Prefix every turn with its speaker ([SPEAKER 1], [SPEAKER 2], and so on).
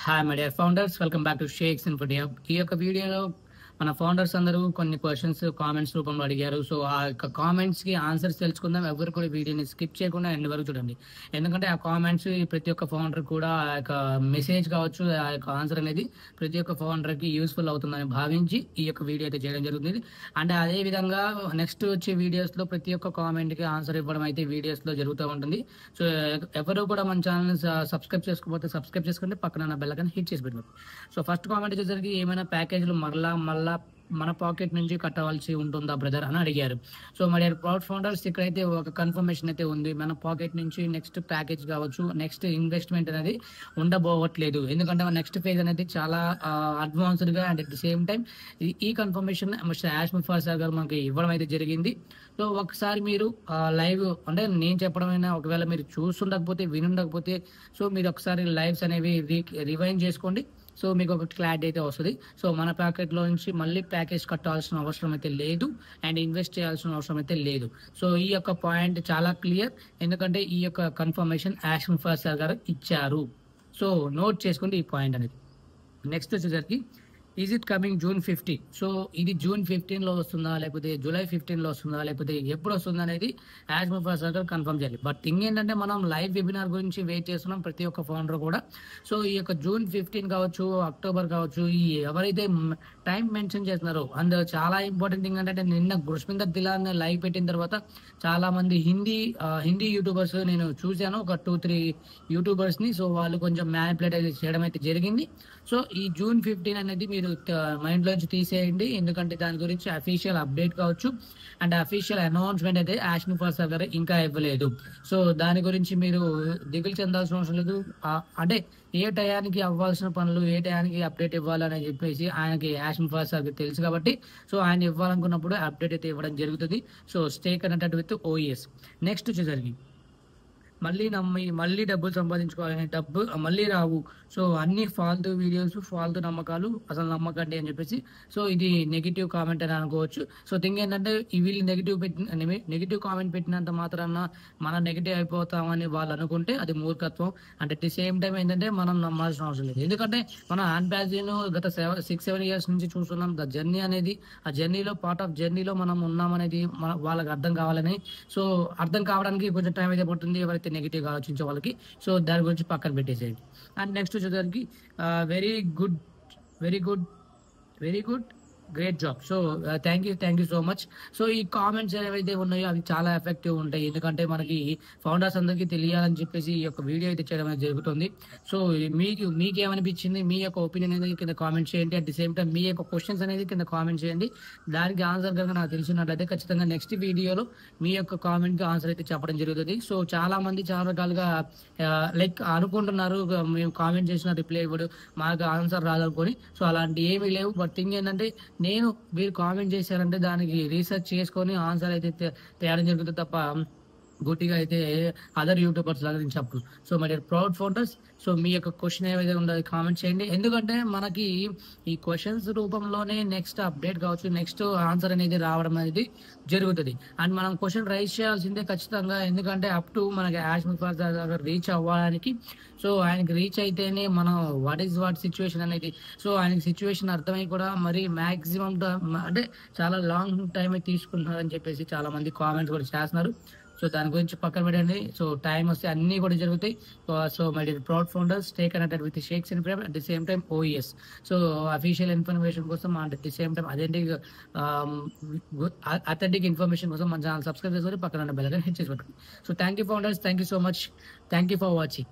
[SPEAKER 1] Hi my dear founders, welcome back to shakes infoty hub. ఈ యొక్క వీడియోలో మన ఫౌండర్స్ అందరూ కొన్ని క్వశ్చన్స్ కామెంట్స్ రూపంలో అడిగారు. సో ఆ యొక్క కామెంట్స్ కి ఆన్సర్స్ తెలుసుకుందాం. ఎవరు కూడా వీడియోని స్కిప్ చేయకుండా ఎండ్ వరకు చూడండి. ఎందుకంటే ఆ కామెంట్స్ ప్రతి ఒక్క ఫౌండర్ కూడా ఆ యొక్క మెసేజ్ కావచ్చు, ఆ యొక్క ఆన్సర్ అనేది ప్రతి ఒక్క ఫౌండర్ కి యూస్ఫుల్ అవుతుందని భావించి ఈ యొక్క వీడియో అయితే చేయడం జరుగుతుంది. అండ్ అదే విధంగా నెక్స్ట్ వచ్చే వీడియోస్ లో ప్రతి ఒక్క కామెంట్ కి ఆన్సర్ ఇవ్వడం అయితే వీడియోస్ లో జరుగుతూ ఉంటుంది. సో ఎవరు కూడా మన ఛానల్ సబ్స్క్రైబ్ చేసుకోకపోతే సబ్స్క్రైబ్ చేసుకుంటే పక్కన బెల్ ఐకాన్ హిట్ చేసి పెట్టండి. సో ఫస్ట్ కామెంట్ వచ్చేసరికి ఏమైనా ప్యాకేజీలు మళ్ళా మన పాకెట్ నుంచి కట్టవలసి ఉంటుందా బ్రదర్ అని అడిగారు. సో మరి ప్రౌడ్ ఫౌండర్స్ ఇక్కడైతే ఒక కన్ఫర్మేషన్ అయితే ఉంది. మన పాకెట్ నుంచి నెక్స్ట్ ప్యాకేజ్ కావచ్చు, నెక్స్ట్ ఇన్వెస్ట్మెంట్ అనేది ఉండబోవట్లేదు. ఎందుకంటే మన నెక్స్ట్ ఫేజ్ అనేది చాలా అడ్వాన్స్డ్ గా and at the same time ఈ కన్ఫర్మేషన్ మిస్టర్ యాష్ ముఫాసా గారు మనకి ఇవ్వడం అయితే జరిగింది. సో ఒకసారి మీరు లైవ్ అంటే నేను చెప్పడమైనా ఒకవేళ మీరు చూస్తుండకపోతే వినుండకపోతే సో మీరు ఒకసారి లైవ్స్ అనేవి రివైండ్ చేసుకోండి. సో మీకు ఒక క్లారిటీ అయితే వస్తుంది. సో మన ప్యాకెట్లో నుంచి మళ్ళీ ప్యాకేజ్ కట్టాల్సిన అవసరం అయితే లేదు అండ్ ఇన్వెస్ట్ చేయాల్సిన అవసరం అయితే లేదు. సో ఈ యొక్క పాయింట్ చాలా క్లియర్, ఎందుకంటే ఈ యొక్క కన్ఫర్మేషన్ యాష్ ముఫాసా గారు ఇచ్చారు. సో నోట్ చేసుకోండి ఈ పాయింట్ అనేది. నెక్స్ట్ వచ్చేసరికి is it coming June 15? So ఇది జూన్ 15లో వస్తుందా, లేకపోతే జూలై 15లో వస్తుందా, లేకపోతే ఎప్పుడు వస్తుందా అనేది యాష్ ముఫాసా గారు కన్ఫర్మ్ చేయాలి. బట్ థింగ్ ఏంటంటే మనం లైవ్ వెబినార్ గురించి వెయిట్ చేస్తున్నాం ప్రతి ఒక్క ఫౌండర్ కూడా. సో ఈ యొక్క జూన్ 15 కావచ్చు, అక్టోబర్ కావచ్చు, ఈ ఎవరైతే టైం మెన్షన్ చేస్తున్నారో అండ్ చాలా ఇంపార్టెంట్ థింగ్ అంటే నిన్న గుర్ష్మిందర్ దిలాన్ లైవ్ పెట్టిన తర్వాత చాలా మంది హిందీ యూట్యూబర్స్ నేను చూశాను, ఒక 2-3 యూట్యూబర్స్ ని. సో వాళ్ళు కొంచెం మ్యానిపులేట్ చేయడం అయితే జరిగింది. సో ఈ జూన్ 15 అనేది మీరు మైండ్ లోంచి తీసేయండి, ఎందుకంటే దాని గురించి అఫీషియల్ అప్డేట్ కావచ్చు అండ్ అఫీషియల్ అనౌన్స్మెంట్ అయితే యాష్ ముఫాసా గారు ఇంకా ఇవ్వలేదు. సో దాని గురించి మీరు దిగులు చెందాల్సిన అవసరం లేదు. అంటే ఏ టయానికి అవ్వాల్సిన పనులు, ఏ టయానికి అప్డేట్ ఇవ్వాలని చెప్పేసి ఆయనకి యాష్ ముఫాసా గారికి తెలుసు కాబట్టి సో ఆయన ఇవ్వాలనుకున్నప్పుడు అప్డేట్ అయితే ఇవ్వడం జరుగుతుంది. So stay connected with OS. Next వచ్చేసరికి మళ్ళీ డబ్బులు సంపాదించుకోవాలని డబ్బు మళ్ళీ రావు. సో అన్ని ఫాల్తూ వీడియోస్, ఫాల్తూ నమ్మకాలు, అసలు నమ్మకండి అని చెప్పేసి సో ఇది నెగిటివ్ కామెంట్ అని అనుకోవచ్చు. సో థింగ్ ఏంటంటే వీళ్ళు నెగిటివ్ కామెంట్ పెట్టినంత మాత్రాన మనం నెగిటివ్ అయిపోతామని వాళ్ళు అనుకుంటే అది మూర్ఖత్వం. అంటే అట్ ది సేమ్ టైం ఏంటంటే మనం నమ్మాల్సిన అవసరం లేదు. ఎందుకంటే మనం హ్యాండ్ బ్యాగ్ను గత 6-7 ఇయర్స్ నుంచి చూస్తున్నాం. ద జర్నీ అనేది, ఆ జర్నీలో పార్ట్ ఆఫ్ జర్నీలో మనం ఉన్నామనేది వాళ్ళకి అర్థం కావాలని. సో అర్థం కావడానికి కొంచెం టైం అయితే పడుతుంది ఎవరైతే నెగిటివ్ గా ఆలోచించే వాళ్ళకి. సో దాని గురించి పక్కన పెట్టేసేయండి. అండ్ నెక్స్ట్ వచ్చేసరికి very good great job. So thank you so much. So ఈ కామెంట్స్ ఏవైతే ఉన్నాయో అవి చాలా ఎఫెక్టివ్ ఉంటాయి, ఎందుకంటే మనకి ఫౌండర్స్ అందరికీ తెలియాలని చెప్పేసి ఈ యొక్క వీడియో అయితే చేయడం అనేది జరుగుతుంది. సో మీకేమనిపించింది, మీ యొక్క ఒపీనియన్ అనేది కింద కామెంట్ చేయండి. అట్ ది సేమ్ టైం మీ యొక్క క్వశ్చన్స్ అనేది కింద కామెంట్ చేయండి. దానికి ఆన్సర్ కనుక నాకు తెలిసినట్లయితే ఖచ్చితంగా నెక్స్ట్ వీడియోలో మీ యొక్క కామెంట్ కి ఆన్సర్ అయితే చెప్పడం జరుగుతుంది. సో చాలా మంది చాలా రకాలుగా లైక్ అనుకుంటున్నారు, మేము కామెంట్ చేసిన రిప్లై ఇవ్వడు, మాకు ఆన్సర్ రాదనుకొని. సో అలాంటి ఏమీ లేవు. బట్ థింగ్ ఏంటంటే మీరు కామెంట్ చేశారంటే దానికి రీసెర్చ్ చేసుకొని ఆన్సర్ అయితే తేయడం జరుగుతుంది తప్ప గుట్టిగా అయితే అదర్ యూట్యూబర్స్ లాగా నేను చెప్పను. So my dear proud founders, so మీ యొక్క క్వశ్చన్ ఏదైతే ఉందో కామెంట్ చేయండి. ఎందుకంటే మనకి ఈ క్వశ్చన్స్ రూపంలోనే నెక్స్ట్ అప్డేట్ కావచ్చు, నెక్స్ట్ ఆన్సర్ అనేది రావడం అనేది జరుగుతుంది. అండ్ మనం క్వశ్చన్ రైజ్ చేయాల్సిందే ఖచ్చితంగా, ఎందుకంటే అప్ టు మనకి యాష్ ముఫాసా దగ్గర రీచ్ అవ్వడానికి. సో ఆయనకి రీచ్ అయితేనే మనం వాట్ సిచ్యువేషన్ అనేది, సో ఆయనకి సిచ్యువేషన్ అర్థమై కూడా మరి మాక్సిమం అంటే చాలా లాంగ్ టైం తీసుకుంటున్నారని చెప్పేసి చాలా మంది కామెంట్స్ కూడా చేస్తున్నారు. సో దాని గురించి పక్కన పెట్టండి. సో టైం వస్తే అన్ని కూడా జరుగుతాయి. So my dear proud founders, stay connected with shakes in prime, at the same time OS. So official information కోసం and at the same time authentic information కోసం మన ఛానల్ సబ్స్క్రైబ్ చేసుకొని పక్కన బెల్ ఐకాన్ హిట్ చేసి పెట్టండి. So thank you founders, thank you so much, thank you for watching.